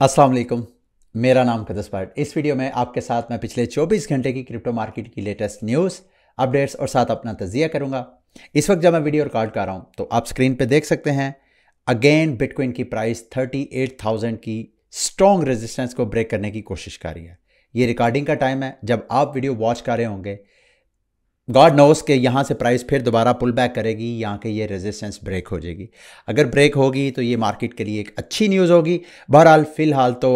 अस्सलाम वालेकुम। मेरा नाम कदस पाट। इस वीडियो में आपके साथ मैं पिछले 24 घंटे की क्रिप्टो मार्केट की लेटेस्ट न्यूज़ अपडेट्स और साथ अपना तजिया करूंगा। इस वक्त जब मैं वीडियो रिकॉर्ड कर रहा हूं तो आप स्क्रीन पे देख सकते हैं अगेन बिटकॉइन की प्राइस 38,000 की स्ट्रॉन्ग रेजिस्टेंस को ब्रेक करने की कोशिश कर रही है। ये रिकॉर्डिंग का टाइम है जब आप वीडियो वॉच कर रहे होंगे। गॉड नोस के यहाँ से प्राइस फिर दोबारा पुल बैक करेगी, यहाँ के ये रेजिस्टेंस ब्रेक हो जाएगी। अगर ब्रेक होगी तो ये मार्केट के लिए एक अच्छी न्यूज़ होगी। बहरहाल फ़िलहाल तो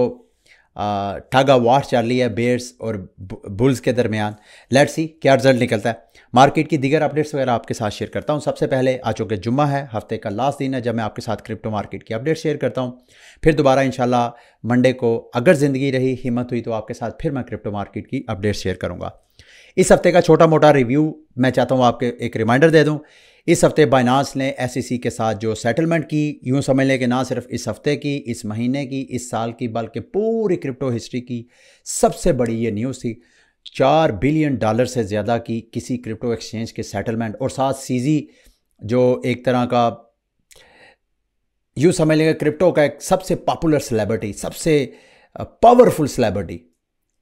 ठगा वार चल रही है बेयर्स और बुल्स के दरमियान। लेट्स सी क्या रिजल्ट निकलता है। मार्केट की दीगर अपडेट्स वगैरह आपके साथ शेयर करता हूँ। सबसे पहले आज चूँकि जुम्मा है, हफ्ते का लास्ट दिन है जब मैं आपके साथ क्रिप्टो मार्केट की अपडेट शेयर करता हूँ। फिर दोबारा इंशाल्लाह मंडे को अगर ज़िंदगी रही, हिम्मत हुई तो आपके साथ फिर मैं क्रिप्टो मार्केट की अपडेट शेयर करूँगा। इस हफ्ते का छोटा मोटा रिव्यू मैं चाहता हूँ आपके एक रिमाइंडर दे दूँ। इस हफ्ते बाइनांस ने SEC के साथ जो सेटलमेंट की, यूँ समझ लें कि ना सिर्फ इस हफ्ते की, इस महीने की, इस साल की, बल्कि पूरी क्रिप्टो हिस्ट्री की सबसे बड़ी ये न्यूज़ थी। $4 बिलियन से ज़्यादा की किसी क्रिप्टो एक्सचेंज के सेटलमेंट और साथ CZ जो एक तरह का यूँ समझ लेंगे क्रिप्टो का एक सबसे पॉपुलर सेलिब्रिटी, सबसे पावरफुल सेलिब्रिटी,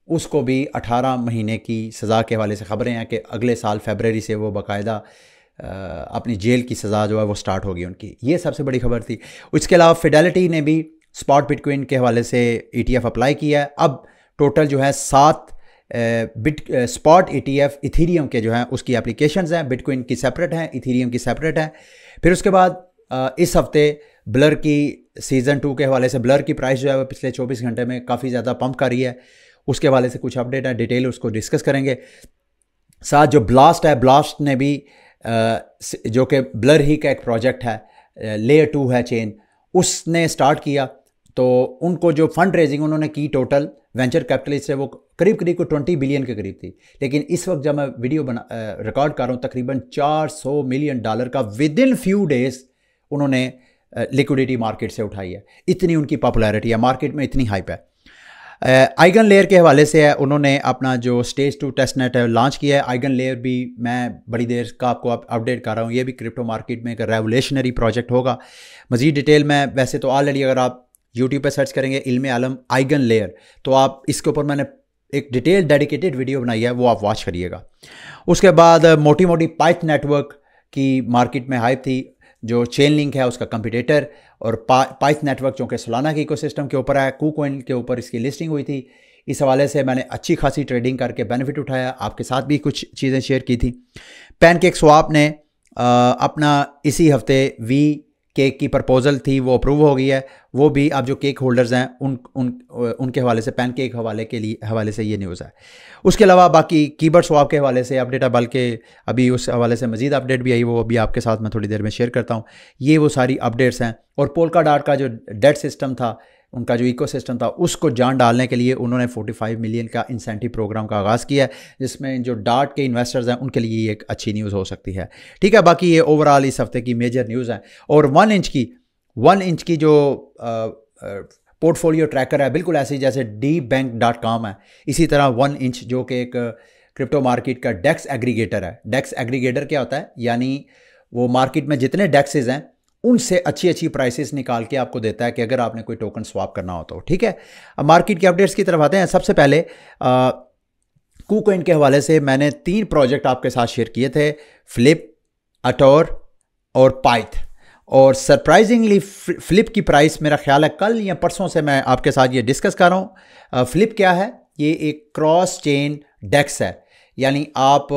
उसको भी 18 महीने की सज़ा के हवाले से खबरें हैं कि अगले साल फरवरी से वो बाकायदा अपनी जेल की सज़ा जो है वो स्टार्ट होगी उनकी। ये सबसे बड़ी खबर थी। इसके अलावा फिडेलिटी ने भी स्पॉट बिटकॉइन के हवाले से ETF अप्लाई किया है। अब टोटल जो है 7 स्पॉट ETF इथीरियम के जो हैं उसकी एप्लीकेशंस हैं। बिटकॉइन की सेपरेट हैं, इथीरियम की सेपरेट है। फिर उसके बाद इस हफ्ते ब्लर की सीज़न 2 के हवाले से ब्लर की प्राइस जो है वो पिछले 24 घंटे में काफ़ी ज़्यादा पंप कर रही है। उसके हवाले से कुछ अपडेट है, डिटेल उसको डिस्कस करेंगे। साथ जो ब्लास्ट है, ब्लास्ट ने भी जो कि ब्लर ही का एक प्रोजेक्ट है, लेयर 2 है चेन, उसने स्टार्ट किया। तो उनको जो फंड रेजिंग उन्होंने की टोटल वेंचर कैपिटलिस्ट से वो करीब करीब को 20 बिलियन के करीब थी। लेकिन इस वक्त जब मैं वीडियो रिकॉर्ड कर रहा हूँ तकरीबन $400 मिलियन का विद इन फ्यू डेज उन्होंने लिक्विडिटी मार्केट से उठाई है। इतनी उनकी पॉपुलैरिटी है, मार्केट में इतनी हाइप है। आइगन लेयर के हवाले से है, उन्होंने अपना जो स्टेज 2 टेस्ट नेट है लॉन्च किया है। आइगन लेयर भी मैं बड़ी देर का आपको अपडेट कर रहा हूँ। ये भी क्रिप्टो मार्केट में एक रेवोल्यूशनरी प्रोजेक्ट होगा। मज़ीद डिटेल में वैसे तो ऑलरेडी अगर आप यूट्यूब पे सर्च करेंगे इल्म आलम आइगन लेयर तो आप इसके ऊपर मैंने एक डिटेल डेडिकेटेड वीडियो बनाई है, वो आप वॉच करिएगा। उसके बाद मोटी मोटी पाइथ नेटवर्क की मार्केट में हाइप थी। जो चेन लिंक है उसका कंपटीटर और पाइथ नेटवर्क जो कि सोलाना के इकोसिस्टम के ऊपर है, KuCoin के ऊपर इसकी लिस्टिंग हुई थी। इस हवाले से मैंने अच्छी खासी ट्रेडिंग करके बेनिफिट उठाया, आपके साथ भी कुछ चीज़ें शेयर की थी। पैनकेक स्वैप ने अपना इसी हफ्ते वी केक की प्रपोजल थी वो अप्रूव हो गई है। वो भी अब जो केक होल्डर्स हैं उनके हवाले से पैनकेक हवाले से ये न्यूज़ है। उसके अलावा बाकी कीबोर्ड स्वैप के हवाले से अपडेट है, बल्कि अभी उस हवाले से मज़ीद अपडेट भी आई, वो अभी आपके साथ मैं थोड़ी देर में शेयर करता हूँ। ये वो सारी अपडेट्स हैं। और पोल्काडॉट का जो डेट सिस्टम था, उनका जो इकोसिस्टम था, उसको जान डालने के लिए उन्होंने 45 मिलियन का इंसेंटिव प्रोग्राम का आगाज़ किया है, जिसमें जो डाट के इन्वेस्टर्स हैं उनके लिए ये एक अच्छी न्यूज़ हो सकती है। ठीक है, बाकी ये ओवरऑल इस हफ्ते की मेजर न्यूज़ है। और 1 इंच की जो पोर्टफोलियो ट्रैकर है, बिल्कुल ऐसे जैसे dbank.com है, इसी तरह 1 इंच जो कि एक क्रिप्टो मार्केट का डेक्स एग्रीगेटर है। डेक्स एग्रीगेटर क्या होता है? यानी वो मार्केट में जितने डेक्सेस हैं उनसे अच्छी अच्छी प्राइसेस निकाल के आपको देता है कि अगर आपने कोई टोकन स्वैप करना हो तो। ठीक है, अब मार्केट की अपडेट्स की तरफ आते हैं। सबसे पहले KuCoin के हवाले से मैंने 3 प्रोजेक्ट आपके साथ शेयर किए थे, फ्लिप, अटोर और पाइथ। और सरप्राइजिंगली फ्लिप की प्राइस मेरा ख्याल है कल या परसों से मैं आपके साथ ये डिस्कस कर रहा हूँ। फ्लिप क्या है? ये एक क्रॉस चेन डेक्स है, यानी आप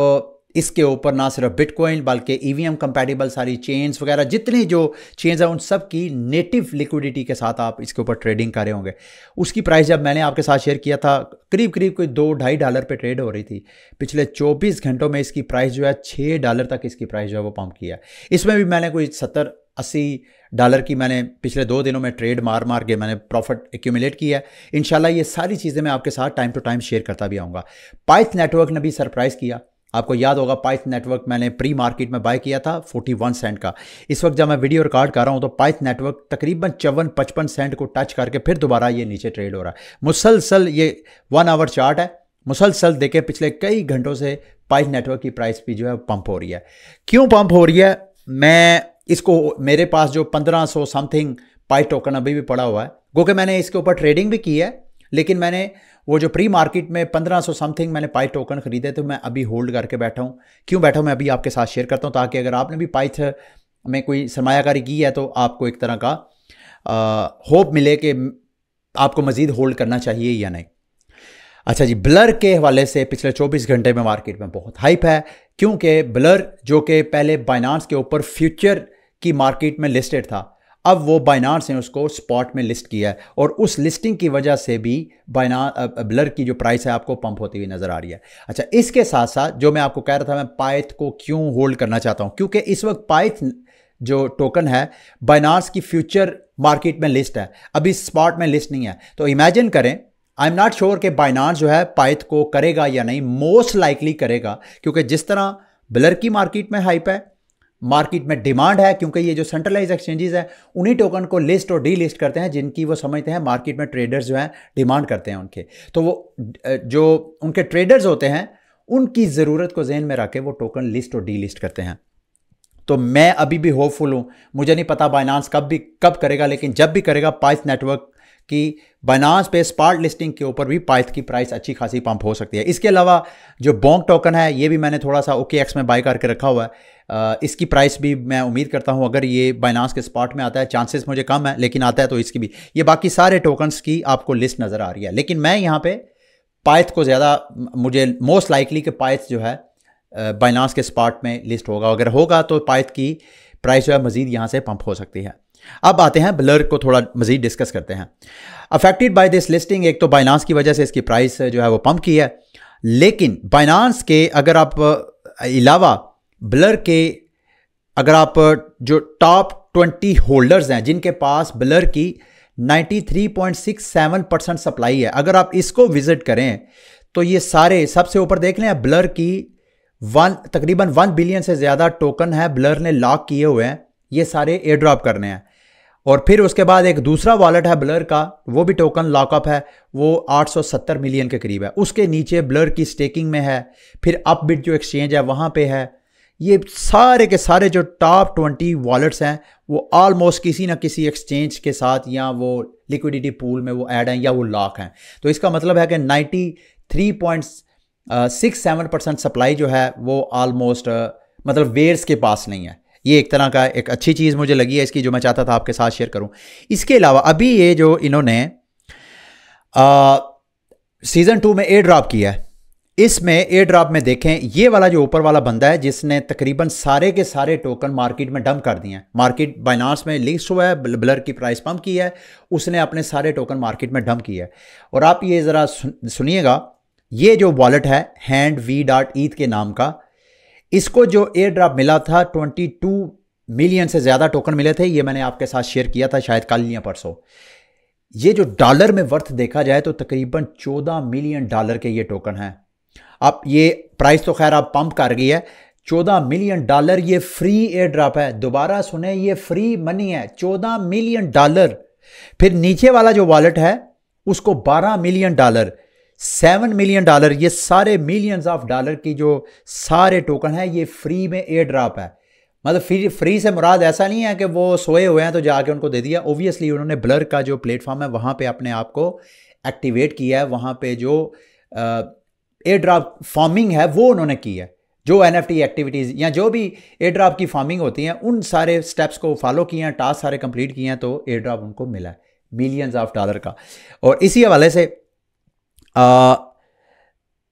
इसके ऊपर ना सिर्फ बिटकॉइन बल्कि EVM कंपैटिबल सारी चेन्स वगैरह जितनी जो चेन्स हैं उन सब की नेटिव लिक्विडिटी के साथ आप इसके ऊपर ट्रेडिंग कर रहे होंगे। उसकी प्राइस जब मैंने आपके साथ शेयर किया था करीब करीब कोई $2-2.5 पे ट्रेड हो रही थी। पिछले 24 घंटों में इसकी प्राइस जो है $6 तक इसकी प्राइस जो है वो पंप किया है। इसमें भी मैंने कोई $70-80 की मैंने पिछले 2 दिनों में ट्रेड मार के मैंने प्रॉफिट एक्यूमुलेट किया है। इंशाल्लाह ये सारी चीज़ें मैं आपके साथ टाइम टू टाइम शेयर करता भी आऊँगा। पाइथ नेटवर्क ने भी सरप्राइज़ किया। आपको याद होगा पाइथ नेटवर्क मैंने प्री मार्केट में बाय किया था 41 सेंट का। इस वक्त जब मैं वीडियो रिकॉर्ड कर रहा हूं तो पाइथ नेटवर्क तकरीबन 54-55 सेंट को टच करके फिर दोबारा ये नीचे ट्रेड हो रहा है। मुसलसल ये 1 आवर चार्ट है, मुसलसल देखे पिछले कई घंटों से पाइथ नेटवर्क की प्राइस भी जो है पंप हो रही है। क्यों पंप हो रही है? मैं इसको, मेरे पास जो 1500 समथिंग पाई टोकन अभी भी पड़ा हुआ है, क्योंकि मैंने इसके ऊपर ट्रेडिंग भी की है, लेकिन मैंने वो जो प्री मार्केट में 1500 समथिंग मैंने पाई टोकन खरीदे, तो मैं अभी होल्ड करके बैठा हूँ। क्यों बैठा हूँ मैं अभी आपके साथ शेयर करता हूँ, ताकि अगर आपने भी पाइथ में कोई सरमायाकारी की है तो आपको एक तरह का होप मिले कि आपको मज़ीद होल्ड करना चाहिए या नहीं। अच्छा जी, ब्लर के हवाले से पिछले 24 घंटे में मार्केट में बहुत हाइप है, क्योंकि ब्लर जो कि पहले बाइनांस के ऊपर फ्यूचर की मार्केट में लिस्टेड था, अब वो बाइनांस ने उसको स्पॉट में लिस्ट किया है, और उस लिस्टिंग की वजह से भी ब्लर की जो प्राइस है आपको पंप होती हुई नज़र आ रही है। अच्छा, इसके साथ साथ जो मैं आपको कह रहा था, मैं पाइथ को क्यों होल्ड करना चाहता हूँ, क्योंकि इस वक्त पाइथ जो टोकन है बाइनांस की फ्यूचर मार्केट में लिस्ट है, अभी स्पॉट में लिस्ट नहीं है। तो इमेजिन करें, आई एम नॉट श्योर कि बाइनांस जो है पाइथ को करेगा या नहीं, मोस्ट लाइकली करेगा, क्योंकि जिस तरह ब्लर की मार्केट में हाइप है, मार्केट में डिमांड है, क्योंकि ये जो सेंट्रलाइज एक्सचेंजेस हैं उन्हीं टोकन को लिस्ट और डी लिस्ट करते हैं जिनकी वो समझते हैं मार्केट में ट्रेडर्स जो हैं डिमांड करते हैं उनके। तो वो जो उनके ट्रेडर्स होते हैं उनकी ज़रूरत को ज़हन में रख के वो टोकन लिस्ट और डी लिस्ट करते हैं। तो मैं अभी भी होपफुल हूँ, मुझे नहीं पता बाइनांस कब करेगा, लेकिन जब भी करेगा पाइथ नेटवर्क की बाइनांस पे स्पॉट लिस्टिंग के ऊपर भी पाइथ की प्राइस अच्छी खासी पंप हो सकती है। इसके अलावा जो बोंग टोकन है ये भी मैंने थोड़ा सा OKX में बाय करके रखा हुआ है, इसकी प्राइस भी मैं उम्मीद करता हूँ अगर ये बाइनांस के स्पॉट में आता है, चांसेस मुझे कम है लेकिन आता है तो इसकी भी, ये बाकी सारे टोकन्स की आपको लिस्ट नज़र आ रही है। लेकिन मैं यहाँ पे पाइथ को ज़्यादा, मुझे मोस्ट लाइकली कि पाइथ जो है बाइनांस के स्पॉट में लिस्ट होगा, अगर होगा तो पाइथ की प्राइस जो है मज़ीद यहाँ से पंप हो सकती है। अब आते हैं ब्लर को थोड़ा मज़ीद डिस्कस करते हैं। अफेक्टेड बाय दिस लिस्टिंग, एक तो बाइनांस की वजह से इसकी प्राइस जो है वो पंप की है, लेकिन बाइनांस के अगर आप अलावा ब्लर के अगर आप जो टॉप 20 होल्डर्स हैं जिनके पास ब्लर की 93.67% सप्लाई है, अगर आप इसको विजिट करें तो ये सारे सबसे ऊपर देख लें, ब्लर की तकरीबन 1 बिलियन से ज़्यादा टोकन है ब्लर ने लॉक किए हुए हैं, ये सारे एयर ड्रॉप करने हैं। और फिर उसके बाद एक दूसरा वॉलेट है ब्लर का, वो भी टोकन लॉकअप है, वो 870 मिलियन के करीब है। उसके नीचे ब्लर की स्टेकिंग में है, फिर अपबिट जो एक्सचेंज है वहाँ पे है। ये सारे के सारे जो टॉप 20 वॉलेट्स हैं वो ऑलमोस्ट किसी ना किसी एक्सचेंज के साथ या वो लिक्विडिटी पूल में वो ऐड हैं या वो लॉक हैं। तो इसका मतलब है कि 93.67% सप्लाई जो है वो ऑलमोस्ट मतलब वेयर्स के पास नहीं है। ये एक तरह का एक अच्छी चीज़ मुझे लगी है इसकी, जो मैं चाहता था आपके साथ शेयर करूं। इसके अलावा अभी ये जो इन्होंने सीज़न 2 में एयर ड्रॉप किया है, इसमें एयर ड्रॉप में देखें ये वाला जो ऊपर वाला बंदा है जिसने तकरीबन सारे के सारे टोकन मार्केट में डंप कर दिए हैं, मार्केट बाइनांस में लिस्ट हुआ है, ब्लर की प्राइस पंप की है, उसने अपने सारे टोकन मार्केट में डंप किया है। और आप ये ज़रा सुनिएगा, ये जो वॉलेट है HandV.ETH के नाम का, इसको जो एयर ड्रॉप मिला था 22 मिलियन से ज़्यादा टोकन मिले थे, ये मैंने आपके साथ शेयर किया था शायद कल या परसों। ये जो डॉलर में वर्थ देखा जाए तो तकरीबन 14 मिलियन डॉलर के ये टोकन हैं। अब ये प्राइस तो खैर अब पंप कर गई है, 14 मिलियन डॉलर ये फ्री एयर ड्रॉप है। दोबारा सुने, ये फ्री मनी है, 14 मिलियन डॉलर। फिर नीचे वाला जो वॉलेट है उसको 12 मिलियन डॉलर, 7 मिलियन डॉलर, ये सारे मिलियंस ऑफ डॉलर की जो सारे टोकन है ये फ्री में एयर ड्रॉप है। मतलब फ्री से मुराद ऐसा नहीं है कि वो सोए हुए हैं तो जाके उनको दे दिया। ओबियसली उन्होंने ब्लर का जो प्लेटफॉर्म है वहाँ पे अपने आप को एक्टिवेट किया है, वहाँ पे जो एयर ड्रॉप फार्मिंग है वो उन्होंने की है, जो NFT एक्टिविटीज़ या जो भी एयर ड्रॉप की फार्मिंग होती हैं उन सारे स्टेप्स को फॉलो किए हैं, टास्क सारे कंप्लीट किए हैं, तो एयर ड्रॉप उनको मिला है मिलियंस ऑफ डॉलर का। और इसी हवाले से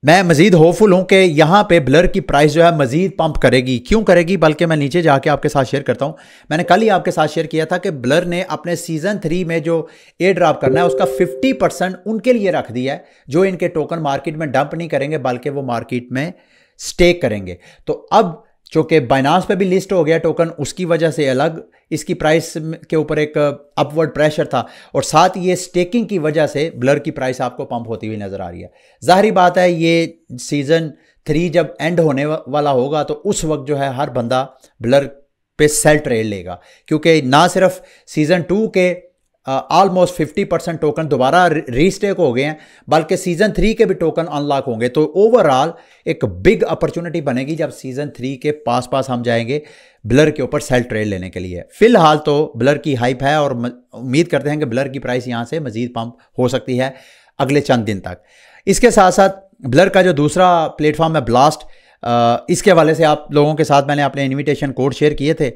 मैं मज़ीद होपफुल हूँ कि यहाँ पे ब्लर की प्राइस जो है मज़ीद पंप करेगी। क्यों करेगी, बल्कि मैं नीचे जाके आपके साथ शेयर करता हूँ। मैंने कल ही आपके साथ शेयर किया था कि ब्लर ने अपने सीज़न 3 में जो एयर ड्रॉप करना है उसका 50% उनके लिए रख दिया है, जो इनके टोकन मार्केट में डंप नहीं करेंगे बल्कि वो मार्केट में स्टेक करेंगे। तो अब चूँकि बाइनांस पे भी लिस्ट हो गया टोकन, उसकी वजह से अलग इसकी प्राइस के ऊपर एक अपवर्ड प्रेशर था, और साथ ये स्टेकिंग की वजह से ब्लर की प्राइस आपको पंप होती हुई नज़र आ रही है। ज़ाहिर बात है ये सीज़न 3 जब एंड होने वाला होगा तो उस वक्त जो है हर बंदा ब्लर पे सेल ट्रेड लेगा, क्योंकि ना सिर्फ सीज़न 2 के ऑलमोस्ट 50% टोकन दोबारा रीस्टेक हो गए हैं, बल्कि सीजन 3 के भी टोकन अनलॉक होंगे। तो ओवरऑल एक बिग अपॉर्चुनिटी बनेगी जब सीजन 3 के पास हम जाएंगे ब्लर के ऊपर सेल ट्रेड लेने के लिए। फिलहाल तो ब्लर की हाइप है और उम्मीद करते हैं कि ब्लर की प्राइस यहां से मजीद पंप हो सकती है अगले चंद दिन तक। इसके साथ साथ ब्लर का जो दूसरा प्लेटफॉर्म है ब्लास्ट, इसके हवाले से आप लोगों के साथ मैंने अपने इन्विटेशन कोड शेयर किए थे।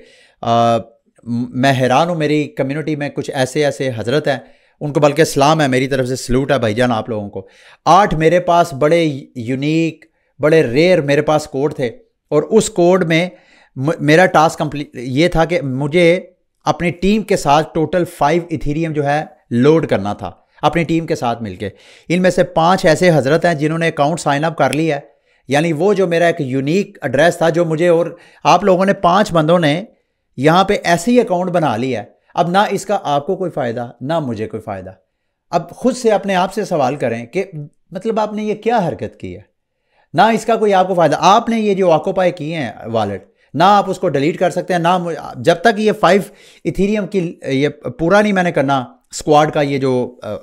मैं हैरान हूँ, मेरी कम्युनिटी में कुछ ऐसे हजरत हैं, उनको बल्कि सलाम है मेरी तरफ से, सल्यूट है भाईजान आप लोगों को। 8 मेरे पास बड़े यूनिक, बड़े रेयर मेरे पास कोड थे, और उस कोड में मेरा टास्क कंप्लीट ये था कि मुझे अपनी टीम के साथ टोटल 5 इथीरियम जो है लोड करना था अपनी टीम के साथ मिलके। इनमें से 5 ऐसे हजरत हैं जिन्होंने अकाउंट साइन अप कर लिया है, यानी वो जो मेरा एक यूनिक एड्रेस था जो मुझे, और आप लोगों ने 5 बंदों ने यहाँ पे ऐसे ही अकाउंट बना लिया है। अब ना इसका आपको कोई फ़ायदा ना मुझे कोई फ़ायदा। अब खुद से अपने आप से सवाल करें कि मतलब आपने ये क्या हरकत की है, ना इसका कोई आपको फ़ायदा। आपने ये जो ऑक्यूपाई किए हैं वॉलेट, ना आप उसको डिलीट कर सकते हैं, ना जब तक ये 5 इथीरियम की ये पूरा नहीं मैंने करना स्क्वाड का ये जो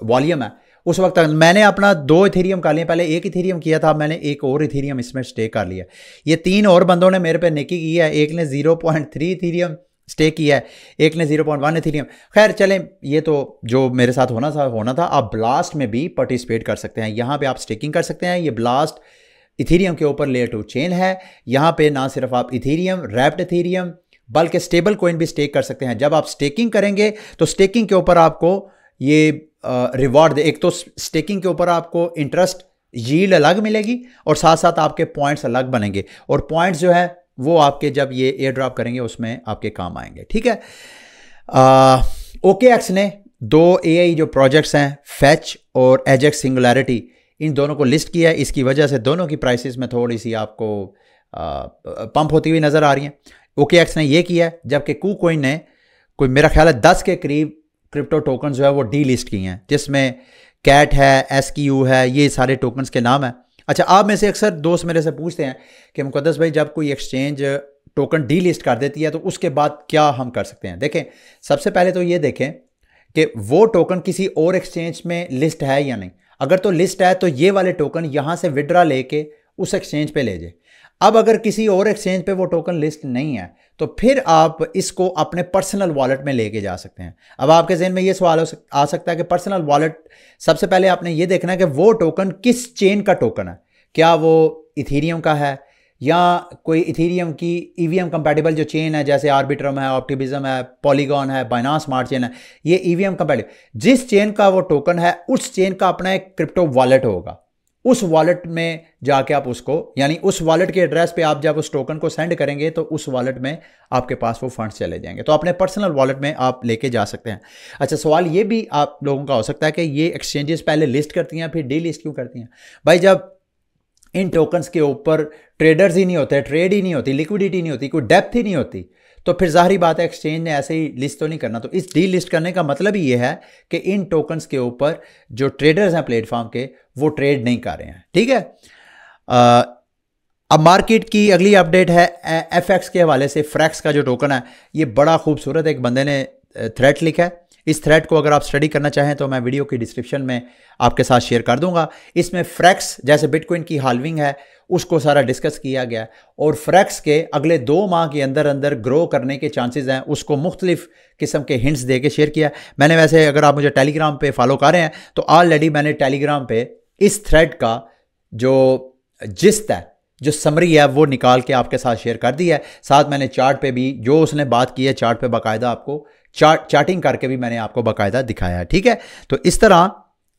वॉल्यूम है, उस वक्त तक मैंने अपना 2 इथीरियम कर लिए। पहले 1 इथीरियम किया था, मैंने एक और इथीरियम इसमें स्टेक कर लिया। ये 3 और बंदों ने मेरे पे नेकी की है, एक ने 0.3 इथीरियम स्टेक किया है, एक ने 0.1 इथीरियम। खैर चलें, ये तो जो मेरे साथ होना था। आप ब्लास्ट में भी पार्टिसिपेट कर सकते हैं, यहाँ पे आप स्टेकिंग कर सकते हैं। ये ब्लास्ट इथीरियम के ऊपर लेयर 2 चेन है। यहाँ पे ना सिर्फ आप इथीरियम, रैप्ड इथीरियम, बल्कि स्टेबल कॉइन भी स्टेक कर सकते हैं। जब आप स्टेकिंग करेंगे तो स्टेकिंग के ऊपर आपको ये रिवॉर्ड दे, एक तो स्टेकिंग के ऊपर आपको इंटरेस्ट यील्ड अलग मिलेगी और साथ साथ आपके पॉइंट्स अलग बनेंगे, और पॉइंट्स जो है वो आपके जब ये एयर ड्रॉप करेंगे उसमें आपके काम आएंगे। ठीक है। OKX ने 2 AI जो प्रोजेक्ट्स हैं, फैच और एजेक्स सिंगुलैरिटी, इन दोनों को लिस्ट किया है। इसकी वजह से दोनों की प्राइसेस में थोड़ी सी आपको पंप होती हुई नज़र आ रही हैं। OKX ने ये किया है, जबकि KuCoin ने कोई मेरा ख्याल है 10 के करीब क्रिप्टो टोकन जो है वो डी लिस्ट किए हैं, जिसमें कैट है, SQ है, ये सारे टोकन्स के नाम हैं। अच्छा, आप में से अक्सर दोस्त मेरे से पूछते हैं कि मुक़द्दस भाई जब कोई एक्सचेंज टोकन डी लिस्ट कर देती है तो उसके बाद क्या हम कर सकते हैं। देखें, सबसे पहले तो ये देखें कि वो टोकन किसी और एक्सचेंज में लिस्ट है या नहीं। अगर तो लिस्ट है तो ये वाले टोकन यहाँ से विड्रा लेके उस एक्सचेंज पे ले जाए। अब अगर किसी और एक्सचेंज पे वो टोकन लिस्ट नहीं है तो फिर आप इसको अपने पर्सनल वॉलेट में लेके जा सकते हैं। अब आपके ज़हन में ये सवाल आ सकता है कि पर्सनल वॉलेट, सबसे पहले आपने ये देखना है कि वो टोकन किस चेन का टोकन है। क्या वो इथीरियम का है या कोई इथीरियम की EVM कंपैटिबल जो चेन है, जैसे आर्बिट्रम है, ऑप्टिमिज्म है, पॉलीगॉन है, बाइनांस स्मार्ट चेन है, ये EVM कंपैटिबल। जिस चेन का वो टोकन है उस चेन का अपना एक क्रिप्टो वॉलेट होगा। उस वॉलेट में जाके आप उसको, यानी उस वॉलेट के एड्रेस पे आप जब उस टोकन को सेंड करेंगे तो उस वॉलेट में आपके पास वो फंड्स चले जाएंगे। तो अपने पर्सनल वॉलेट में आप लेके जा सकते हैं। अच्छा, सवाल ये भी आप लोगों का हो सकता है कि ये एक्सचेंजेस पहले लिस्ट करती हैं फिर डी लिस्ट क्यों करती हैं। भाई, जब इन टोकन्स के ऊपर ट्रेडर्स ही नहीं होते, ट्रेड ही नहीं होती, लिक्विडिटी नहीं होती, कोई डेप्थ ही नहीं होती, तो फिर जाहिर बात है एक्सचेंज ने ऐसे ही लिस्ट तो नहीं करना। तो इस डी लिस्ट करने का मतलब ही ये है कि इन टोकन्स के ऊपर जो ट्रेडर्स हैं प्लेटफॉर्म के, वो ट्रेड नहीं कर रहे हैं। ठीक है। अब मार्केट की अगली अपडेट है FX के हवाले से। फ्रैक्स का जो टोकन है ये बड़ा खूबसूरत, एक बंदे ने थ्रेड लिखा है। इस थ्रेड को अगर आप स्टडी करना चाहें तो मैं वीडियो की डिस्क्रिप्शन में आपके साथ शेयर कर दूंगा। इसमें फ्रैक्स जैसे बिटकॉइन की हाल्विंग है उसको सारा डिस्कस किया गया, और फ्रैक्स के अगले 2 माह के अंदर अंदर ग्रो करने के चांसेस हैं, उसको मुख्तलिफ किस्म के हिंट्स दे के शेयर किया। मैंने वैसे, अगर आप मुझे टेलीग्राम पे फॉलो कर रहे हैं तो ऑलरेडी मैंने टेलीग्राम पे इस थ्रेड का जो जिस्त है, जो समरी है, वो निकाल के आपके साथ शेयर कर दी है। साथ मैंने चार्ट पे भी जो उसने बात की है, चार्ट पे बाकायदा आपको चार्टिंग करके भी मैंने आपको बाकायदा दिखाया है। ठीक है। तो इस तरह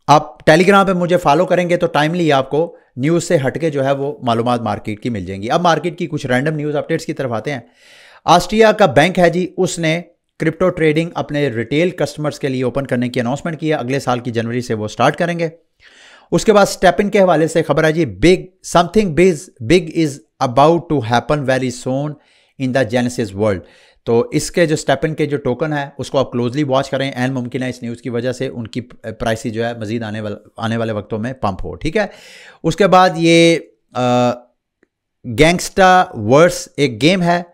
आप टेलीग्राम पे मुझे फॉलो करेंगे तो टाइमली आपको न्यूज़ से हटके जो है वो मालूमात मार्केट की मिल जाएंगी। अब मार्केट की कुछ रैंडम न्यूज़ अपडेट्स की तरफ आते हैं। ऑस्ट्रिया का बैंक है जी, उसने क्रिप्टो ट्रेडिंग अपने रिटेल कस्टमर्स के लिए ओपन करने की अनाउंसमेंट की है। अगले साल की जनवरी से वो स्टार्ट करेंगे। उसके बाद स्टेपिन के हवाले से खबर है जी, something big is about to happen very soon in the Genesis world. तो इसके जो स्टेपिन के जो टोकन है उसको आप क्लोजली वॉच करें। एन मुमकिन है इस न्यूज़ की वजह से उनकी प्राइस जो है मजीद आने वाले वक्तों में पंप हो। ठीक है। उसके बाद ये गैंगस्टा वर्स एक गेम है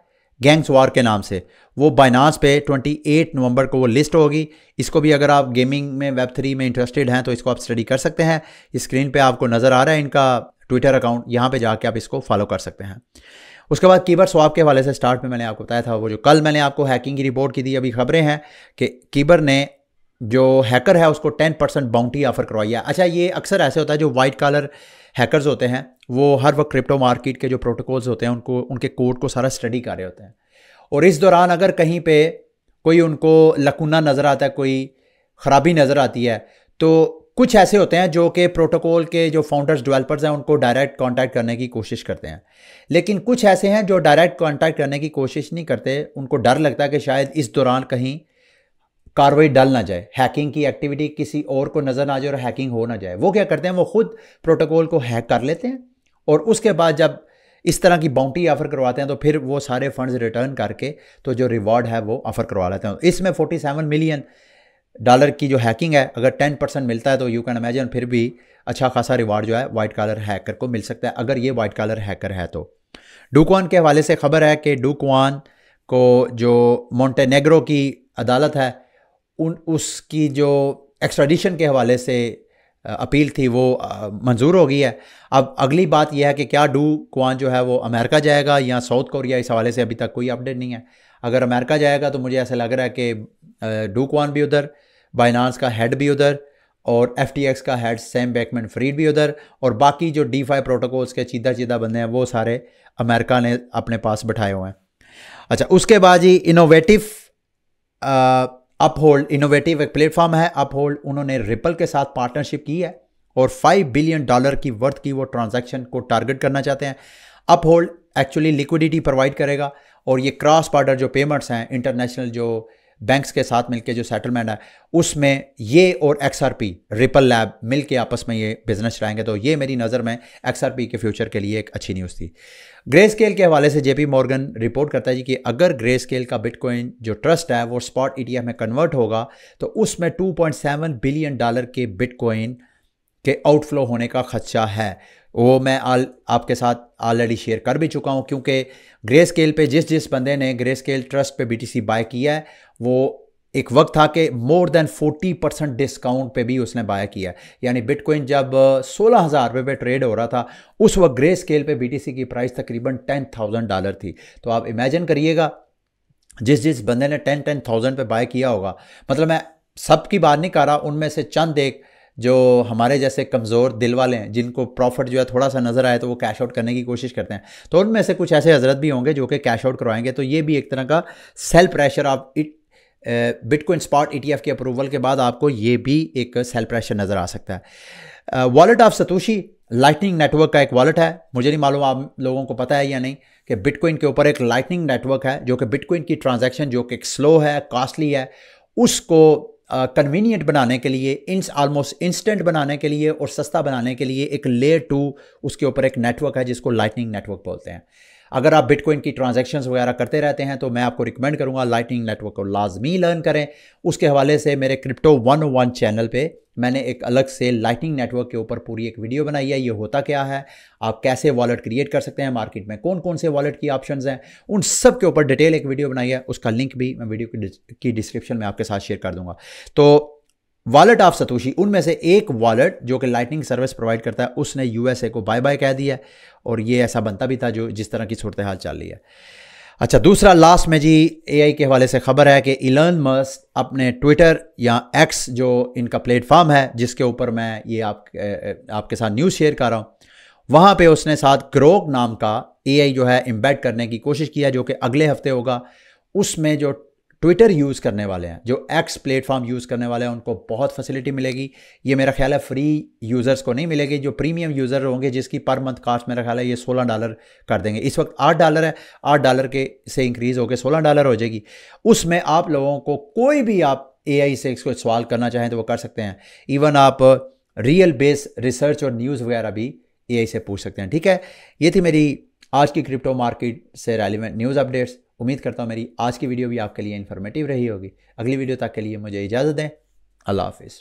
गैंग्स वॉर के नाम से। वो बाइनांस पे 28 नवंबर को वो लिस्ट होगी। इसको भी अगर आप गेमिंग में Web3 में इंटरेस्टेड हैं तो इसको आप स्टडी कर सकते हैं। स्क्रीन पे आपको नज़र आ रहा है इनका ट्विटर अकाउंट, यहाँ पे जाके आप इसको फॉलो कर सकते हैं। उसके बाद कीबर स्वैप के हवाले से स्टार्ट में मैंने आपको बताया था, वो जो कल मैंने आपको हैकिंग की रिपोर्ट की थी, अभी खबरें हैं कि कीबर ने जो हैकर है उसको 10% बाउंटी ऑफर करवाई है। अच्छा, ये अक्सर ऐसे होता है, जो वाइट कॉलर हैकर्स होते हैं वो हर वक्त क्रिप्टो मार्केट के जो प्रोटोकॉल्स होते हैं उनको, उनके कोड को सारा स्टडी कर रहे होते हैं, और इस दौरान अगर कहीं पे कोई उनको लकूना नज़र आता है, कोई ख़राबी नज़र आती है, तो कुछ ऐसे होते हैं जो कि प्रोटोकॉल के जो फाउंडर्स डेवलपर्स हैं उनको डायरेक्ट कांटेक्ट करने की कोशिश करते हैं, लेकिन कुछ ऐसे हैं जो डायरेक्ट कांटेक्ट करने की कोशिश नहीं करते। उनको डर लगता है कि शायद इस दौरान कहीं कार्रवाई डल ना जाए, हैकिंग की एक्टिविटी किसी और को नज़र ना आ जाए और हैकिंग हो ना जाए। वो क्या करते हैं, वो खुद प्रोटोकॉल को हैक कर लेते हैं और उसके बाद जब इस तरह की बाउंटी ऑफर करवाते हैं तो फिर वो सारे फंड्स रिटर्न करके तो जो रिवॉर्ड है वो ऑफर करवा लेते हैं। इसमें $47 मिलियन की जो हैकिंग है, अगर 10% मिलता है तो यू कैन इमेजिन फिर भी अच्छा खासा रिवार्ड जो है वाइट कॉलर हैकर को मिल सकता है, अगर ये वाइट कॉलर हैकर है तो। डू क्वान के हवाले से खबर है कि डू क्वान को जो मोंटेनेग्रो की अदालत है उसकी जो एक्स्ट्राडिशन के हवाले से अपील थी वो मंजूर हो गई है। अब अगली बात यह है कि क्या डू क्वान जो है वो अमेरिका जाएगा या साउथ कोरिया, इस हवाले से अभी तक कोई अपडेट नहीं है। अगर अमेरिका जाएगा तो मुझे ऐसा लग रहा है कि डू क्वान भी उधर, बाइनांस का हेड भी उधर, और FTX का हेड सैम बैकमैन फ्रीड भी उधर, और बाकी जो DeFi प्रोटोकॉल्स के चीदा बंदे हैं वो सारे अमेरिका ने अपने पास बैठाए हुए हैं। अच्छा, उसके बाद ही इनोवेटिव अपहोल्ड, इनोवेटिव एक प्लेटफॉर्म है अपहोल्ड, उन्होंने रिपल के साथ पार्टनरशिप की है और $5 बिलियन की वर्थ की वो ट्रांजैक्शन को टारगेट करना चाहते हैं। अपहोल्ड एक्चुअली लिक्विडिटी प्रोवाइड करेगा और ये क्रॉस बॉर्डर जो पेमेंट्स हैं, इंटरनेशनल जो बैंक्स के साथ मिलके जो सेटलमेंट है, उसमें ये और XRP रिपल लैब मिलके आपस में ये बिजनेस चलाएंगे। तो ये मेरी नज़र में XRP के फ्यूचर के लिए एक अच्छी न्यूज़ थी। ग्रे स्केल के हवाले से JP मॉर्गन रिपोर्ट करता है जी कि अगर ग्रे स्केल का बिटकॉइन जो ट्रस्ट है वो स्पॉट ETF में कन्वर्ट होगा तो उसमें $2.7 बिलियन के बिटकॉइन के आउटफ्लो होने का खदशा है। वो मैं आपके साथ ऑलरेडी शेयर कर भी चुका हूँ, क्योंकि ग्रे स्केल पे जिस बंदे ने ग्रे स्केल ट्रस्ट पे BTC बाय किया है वो एक वक्त था कि मोर देन 40% डिस्काउंट पे भी उसने बाय किया है। यानी बिटकॉइन जब 16,000 रुपये पे ट्रेड हो रहा था उस वक्त ग्रे स्केल पे BTC की प्राइस तकरीबन $10,000 थी। तो आप इमेजिन करिएगा जिस बंदे ने 10,000 पे बाय किया होगा, मतलब मैं सबकी बात नहीं कर रहा, उनमें से चंद एक जो हमारे जैसे कमज़ोर दिल वाले हैं जिनको प्रॉफिट जो है थोड़ा सा नज़र आए तो वो कैश आउट करने की कोशिश करते हैं, तो उनमें से कुछ ऐसे हजरत भी होंगे जो कि कैश आउट करवाएंगे। तो ये भी एक तरह का सेल प्रेशर, आप बिटकॉइन स्पॉट ETF के अप्रूवल के बाद आपको ये भी एक सेल प्रेशर नज़र आ सकता है। Wallet of Satoshi lightning network का एक वॉलेट है, मुझे नहीं मालूम आप लोगों को पता है या नहीं कि बिटकॉइन के ऊपर एक लाइटनिंग नेटवर्क है जो कि बिटकॉइन की ट्रांजैक्शन जो कि स्लो है, कॉस्टली है, उसको कन्वीनियंट बनाने के लिए, ऑलमोस्ट इंस्टेंट बनाने के लिए और सस्ता बनाने के लिए एक लेयर 2 उसके ऊपर एक नेटवर्क है जिसको लाइटनिंग नेटवर्क बोलते हैं। अगर आप बिटकॉइन की ट्रांजैक्शंस वगैरह करते रहते हैं तो मैं आपको रिकमेंड करूंगा लाइटनिंग नेटवर्क को लाजमी लर्न करें। उसके हवाले से मेरे क्रिप्टो 101 चैनल पे मैंने एक अलग से लाइटनिंग नेटवर्क के ऊपर पूरी एक वीडियो बनाई है। ये होता क्या है, आप कैसे वॉलेट क्रिएट कर सकते हैं, मार्केट में कौन कौन से वॉलेट की ऑप्शंस हैं, उन सब के ऊपर डिटेल एक वीडियो बनाई है। उसका लिंक भी मैं वीडियो की डिस्क्रिप्शन में आपके साथ शेयर कर दूंगा। तो वॉलेट ऑफ सतोशी, उनमें से एक वॉलेट जो कि लाइटनिंग सर्विस प्रोवाइड करता है, उसने USA को बाय बाय कह दिया है और ये ऐसा बनता भी था जो जिस तरह की सूरत हाल चल रही है। अच्छा, दूसरा लास्ट में जी AI के हवाले से खबर है कि इलन मस्क अपने ट्विटर या X जो इनका प्लेटफॉर्म है जिसके ऊपर मैं ये आपके साथ न्यूज़ शेयर कर रहा हूँ, वहाँ पे उसने साथ ग्रोक नाम का AI जो है एम्बेड करने की कोशिश किया जो कि अगले हफ्ते होगा। उसमें जो ट्विटर यूज़ करने वाले हैं, जो X प्लेटफॉर्म यूज़ करने वाले हैं, उनको बहुत फैसिलिटी मिलेगी। ये मेरा ख्याल है फ्री यूज़र्स को नहीं मिलेगी, जो प्रीमियम यूज़र होंगे जिसकी पर मंथ कास्ट मेरा ख्याल है ये $16 कर देंगे। इस वक्त $8 है, $8 के से इंक्रीज़ होकर $16 हो जाएगी। उसमें आप लोगों को कोई भी आप AI से इसको सवाल करना चाहें तो वो कर सकते हैं। इवन आप रियल बेस रिसर्च और न्यूज़ वगैरह भी AI से पूछ सकते हैं। ठीक है, ये थी मेरी आज की क्रिप्टो मार्केट से रेलिवेंट न्यूज़ अपडेट्स। उम्मीद करता हूँ मेरी आज की वीडियो भी आपके लिए इन्फॉर्मेटिव रही होगी। अगली वीडियो तक के लिए मुझे इजाज़त दें। अल्लाह हाफिज़।